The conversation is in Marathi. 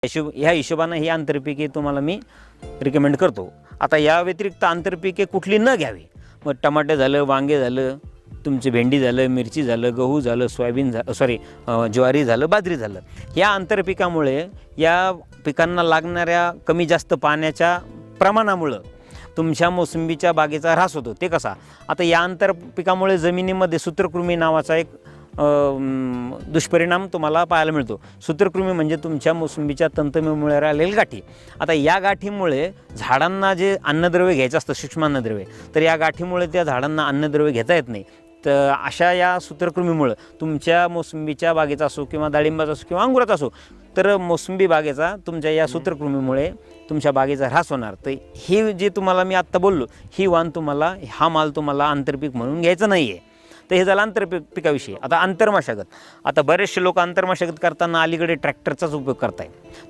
ह्या हिशोबानं ही आंतरपिके तुम्हाला मी रिकमेंड करतो. आता या व्यतिरिक्त आंतरपिके कुठली न घ्यावी. मग टमाटे झालं, वांगे झालं, तुमची भेंडी झालं, मिरची झालं, गहू झालं, सोयाबीन ज्वारी झालं, बाजरी झालं. या आंतरपिकामुळे या पिकांना लागणाऱ्या कमी जास्त पाण्याच्या प्रमाणामुळं तुमच्या मोसंबीच्या बागेचा ऱ्हास होतो. ते कसा? आता या आंतरपिकामुळे जमिनीमध्ये सूत्रकृमी नावाचा एक दुष्परिणाम तुम्हाला पाहायला मिळतो. सूत्रकृमी म्हणजे तुमच्या मोसंबीच्या तंतुमुळे राहिलेली गाठी. आता या गाठीमुळे झाडांना जे अन्नद्रव्य घ्यायचं असतं, सूक्ष्म अन्नद्रव्य, तर या गाठीमुळे त्या झाडांना अन्नद्रव्य घेता येत नाही. तर अशा या सूत्रकृमीमुळं तुमच्या मोसंबीच्या बागेचा असो किंवा डाळिंबाचा असो किंवा अंगुराचा असो, तर मोसंबी बागेचा तुमच्या या सूत्रकृमीमुळे तुमच्या बागेचा ऱ्हास होणार. तर ही जे तुम्हाला मी आत्ता बोललो, ही वाण तुम्हाला, हा माल तुम्हाला आंतरपीक म्हणून घ्यायचं नाही आहे. तर हे झालं आंतरपिकाविषयी. आता आंतरमशागत. आता बरेचसे लोक आंतरमशागत करताना अलीकडे ट्रॅक्टरचाच उपयोग करताय. तर